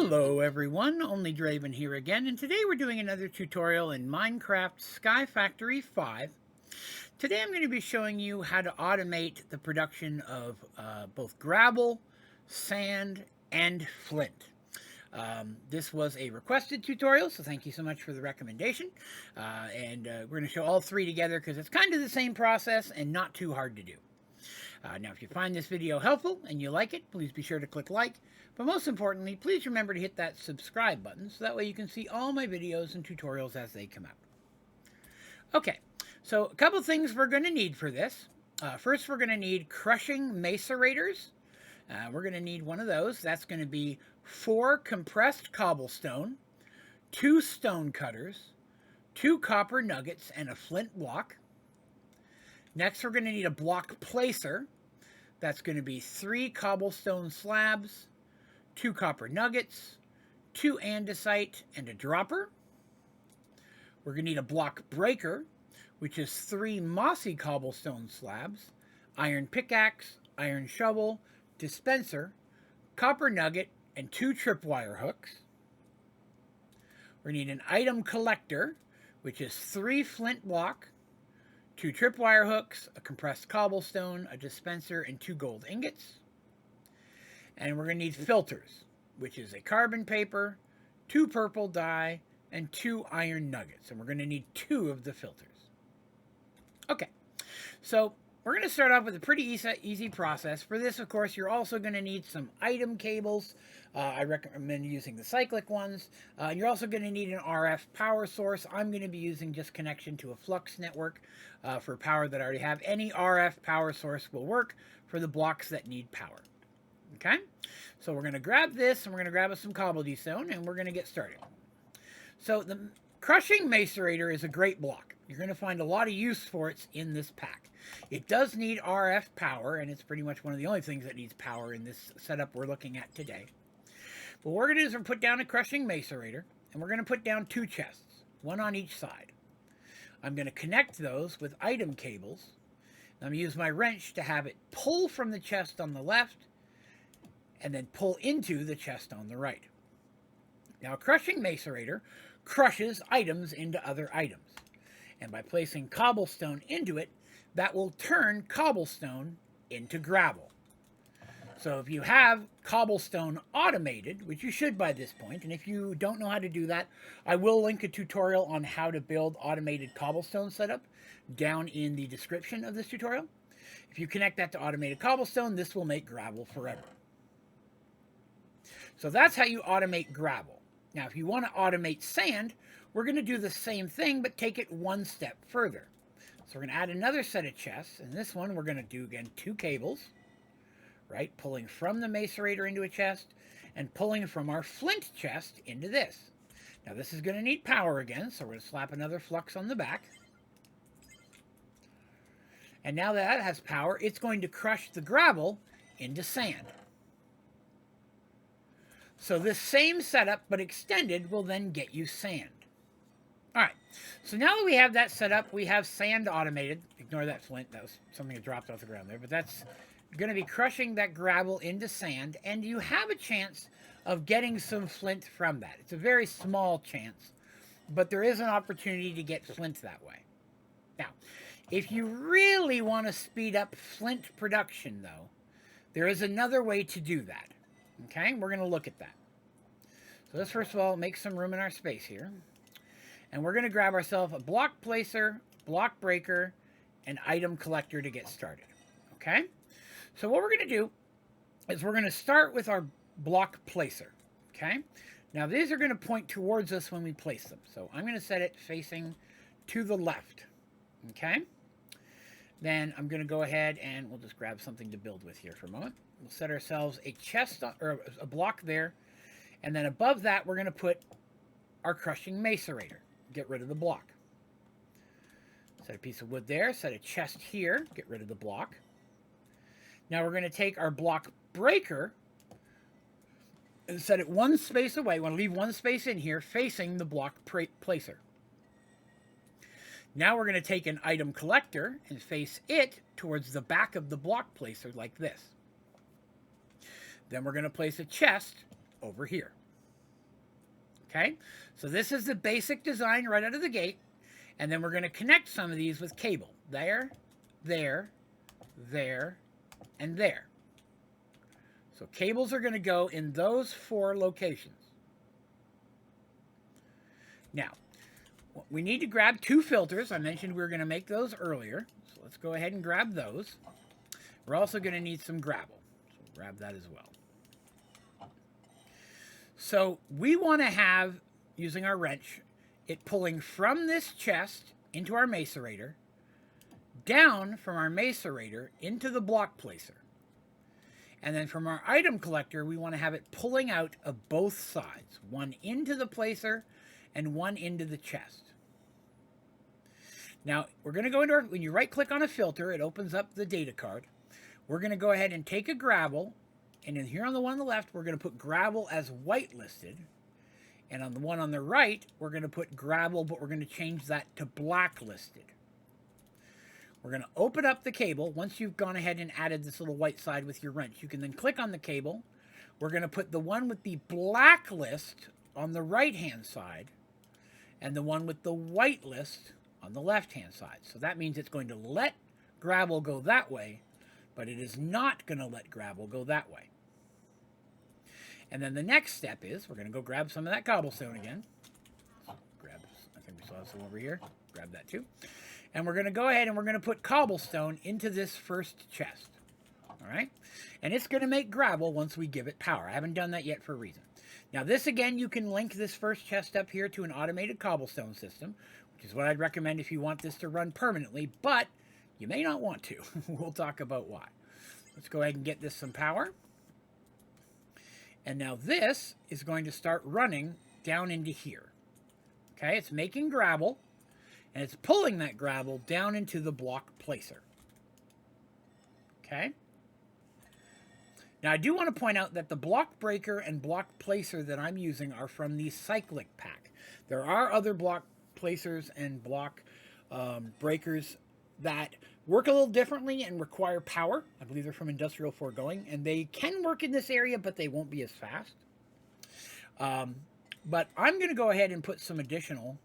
Hello everyone, Onlydraven here again, and today we're doing another tutorial in Minecraft Sky Factory 5. Today I'm going to be showing you how to automate the production of both gravel, sand, and flint. This was a requested tutorial, so thank you so much for the recommendation. We're going to show all three together because it's kind of the same process and not too hard to do. Now, if you find this video helpful and you like it, please be sure to click like. But most importantly, please remember to hit that subscribe button so that way you can see all my videos and tutorials as they come out. Okay, so a couple things we're going to need for this. First, we're going to need crushing macerators. We're going to need one of those. That's going to be 4 compressed cobblestone, 2 stone cutters, 2 copper nuggets, and a flint block. Next, we're going to need a block placer. That's going to be 3 cobblestone slabs, 2 copper nuggets, 2 andesite, and a dropper. We're going to need a block breaker, which is 3 mossy cobblestone slabs, iron pickaxe, iron shovel, dispenser, copper nugget, and 2 tripwire hooks. We're going to need an item collector, which is 3 flint block, 2 tripwire hooks, a compressed cobblestone, a dispenser, and 2 gold ingots. And we're going to need filters, which is a carbon paper, 2 purple dye, and 2 iron nuggets. And we're going to need 2 of the filters. Okay, so we're going to start off with a pretty easy process. For this, of course, you're also going to need some item cables. I recommend using the cyclic ones. You're also going to need an RF power source. I'm going to be using just connection to a flux network for power that I already have. Any RF power source will work for the blocks that need power. Okay, so we're going to grab this, and we're going to grab us some cobblestone, and we're going to get started. So the crushing macerator is a great block. You're going to find a lot of use for it in this pack. It does need RF power, and it's pretty much one of the only things that needs power in this setup we're looking at today. But what we're going to do is we're going to put down a crushing macerator, and we're going to put down 2 chests, one on each side. I'm going to connect those with item cables. I'm going to use my wrench to have it pull from the chest on the left, and then pull into the chest on the right. Now, a crushing macerator crushes items into other items. And by placing cobblestone into it, that will turn cobblestone into gravel. So if you have cobblestone automated, which you should by this point, and if you don't know how to do that, I will link a tutorial on how to build automated cobblestone setup down in the description of this tutorial. If you connect that to automated cobblestone, this will make gravel forever. So that's how you automate gravel. Now, if you want to automate sand, we're going to do the same thing, but take it one step further. So we're going to add another set of chests, and this one we're going to do, again, 2 cables, right? Pulling from the macerator into a chest, and pulling from our flint chest into this. Now, this is going to need power again, so we're going to slap another flux on the back. And now that has power, it's going to crush the gravel into sand. So this same setup, but extended, will then get you sand. All right, so now that we have that set up, we have sand automated. Ignore that flint, that was something that dropped off the ground there, but that's going to be crushing that gravel into sand, and you have a chance of getting some flint from that. It's a very small chance, but there is an opportunity to get flint that way. Now, if you really want to speed up flint production, though, there is another way to do that. Okay, we're going to look at that. So let's first of all make some room in our space here. And we're going to grab ourselves a block placer, block breaker, and item collector to get started. Okay, so what we're going to do is we're going to start with our block placer. Okay, now these are going to point towards us when we place them. So I'm going to set it facing to the left. Okay, then I'm going to go ahead and we'll just grab something to build with here for a moment. We'll set ourselves a chest or a block there, and then above that we're going to put our crushing macerator. Get rid of the block. Set a piece of wood there, set a chest here, get rid of the block. Now we're going to take our block breaker and set it one space away. We want to leave one space in here facing the block placer. Now we're going to take an item collector and face it towards the back of the block placer like this. Then we're going to place a chest over here. Okay, so this is the basic design right out of the gate. And then we're going to connect some of these with cable. There, there, there, and there. So cables are going to go in those 4 locations. Now, we need to grab 2 filters. I mentioned we were going to make those earlier. So let's go ahead and grab those. We're also going to need some gravel. So we'll grab that as well. So we want to have, using our wrench, it pulling from this chest into our macerator, down from our macerator into the block placer. And then from our item collector, we want to have it pulling out of both sides, one into the placer and one into the chest. Now, we're going to go into our, when you right click on a filter, it opens up the data card. We're going to go ahead and take a gravel, and in here on the one on the left, we're going to put gravel as whitelisted. And on the one on the right, we're going to put gravel, but we're going to change that to blacklisted. We're going to open up the cable. Once you've gone ahead and added this little white side with your wrench, you can then click on the cable. We're going to put the one with the blacklist on the right-hand side and the one with the whitelist on the left-hand side. So that means it's going to let gravel go that way, but it is not going to let gravel go that way. And then the next step is we're going to go grab some of that cobblestone again. Grab, I think we saw some over here. Grab that too. And we're going to go ahead and we're going to put cobblestone into this first chest. All right? And it's going to make gravel once we give it power. I haven't done that yet for a reason. Now this again, you can link this first chest up here to an automated cobblestone system, which is what I'd recommend if you want this to run permanently, but you may not want to. We'll talk about why. Let's go ahead and get this some power. And now this is going to start running down into here. Okay, it's making gravel, and it's pulling that gravel down into the block placer. Okay. Now I do want to point out that the block breaker and block placer that I'm using are from the cyclic pack. There are other block placers and block breakers that work a little differently and require power. I believe they're from Industrial Foregoing, and they can work in this area, but they won't be as fast. But I'm going to go ahead and put some additional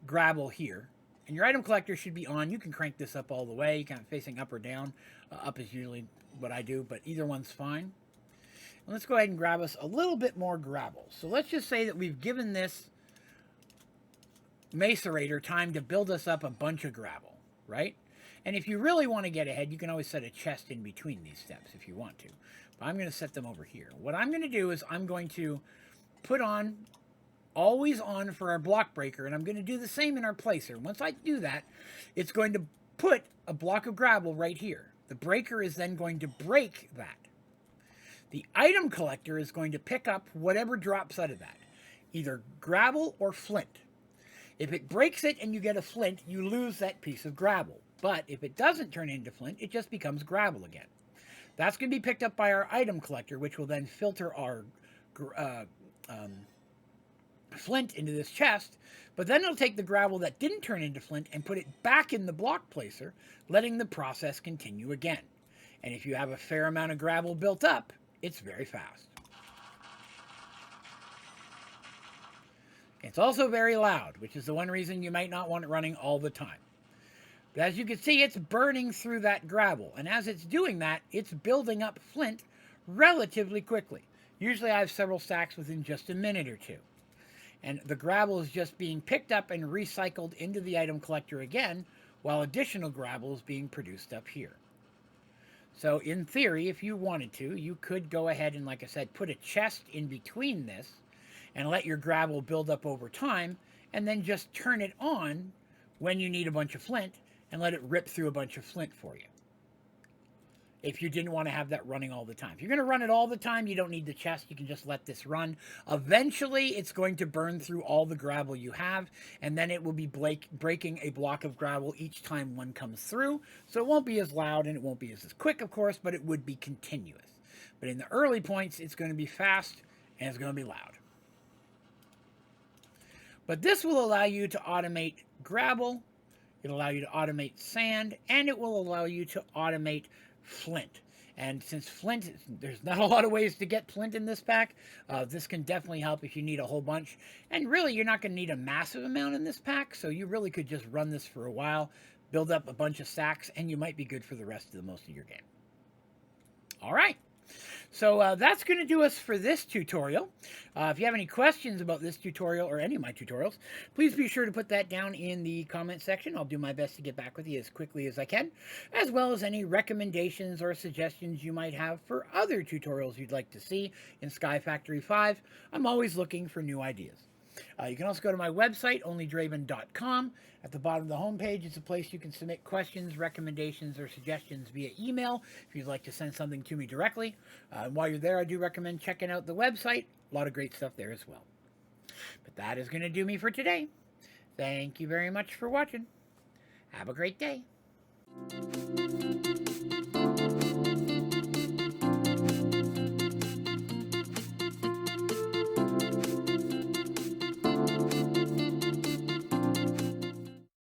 gravel here. And your item collector should be on. You can crank this up all the way, kind of facing up or down. Up is usually what I do, but either one's fine. And let's go ahead and grab us a little bit more gravel. So let's just say that we've given this macerator time to build us up a bunch of gravel, right? And if you really want to get ahead, you can always set a chest in between these steps if you want to. But I'm going to set them over here. What I'm going to do is I'm going to put on always on for our block breaker, and I'm going to do the same in our placer. Once I do that, it's going to put a block of gravel right here. The breaker is then going to break that. The item collector is going to pick up whatever drops out of that, either gravel or flint. If it breaks it and you get a flint, you lose that piece of gravel. But if it doesn't turn into flint, it just becomes gravel again. That's going to be picked up by our item collector, which will then filter our flint into this chest. But then it'll take the gravel that didn't turn into flint and put it back in the block placer, letting the process continue again. And if you have a fair amount of gravel built up, it's very fast. It's also very loud, which is the one reason you might not want it running all the time. But as you can see, it's burning through that gravel. And as it's doing that, it's building up flint relatively quickly. Usually I have several stacks within just a minute or two. And the gravel is just being picked up and recycled into the item collector again, while additional gravel is being produced up here. So in theory, if you wanted to, you could go ahead and, like I said, put a chest in between this and let your gravel build up over time, and then just turn it on when you need a bunch of flint and let it rip through a bunch of flint for you. If you didn't want to have that running all the time. If you're going to run it all the time, you don't need the chest. You can just let this run. Eventually, it's going to burn through all the gravel you have, and then it will be breaking a block of gravel each time one comes through. So it won't be as loud, and it won't be as quick, of course, but it would be continuous. But in the early points, it's going to be fast, and it's going to be loud. But this will allow you to automate gravel, it'll allow you to automate sand, and it will allow you to automate flint. And since Flint, there's not a lot of ways to get Flint in this pack, this can definitely help if you need a whole bunch. And really, you're not going to need a massive amount in this pack, so you really could just run this for a while, build up a bunch of stacks, and you might be good for the rest of the most of your game. All right. So that's going to do us for this tutorial. If you have any questions about this tutorial or any of my tutorials, please be sure to put that down in the comment section. I'll do my best to get back with you as quickly as I can, as well as any recommendations or suggestions you might have for other tutorials you'd like to see in Sky Factory 5. I'm always looking for new ideas. You can also go to my website, onlydraven.com. At the bottom of the homepage is a place you can submit questions, recommendations, or suggestions via email if you'd like to send something to me directly. While you're there, I do recommend checking out the website. A lot of great stuff there as well. But that is going to do me for today. Thank you very much for watching. Have a great day.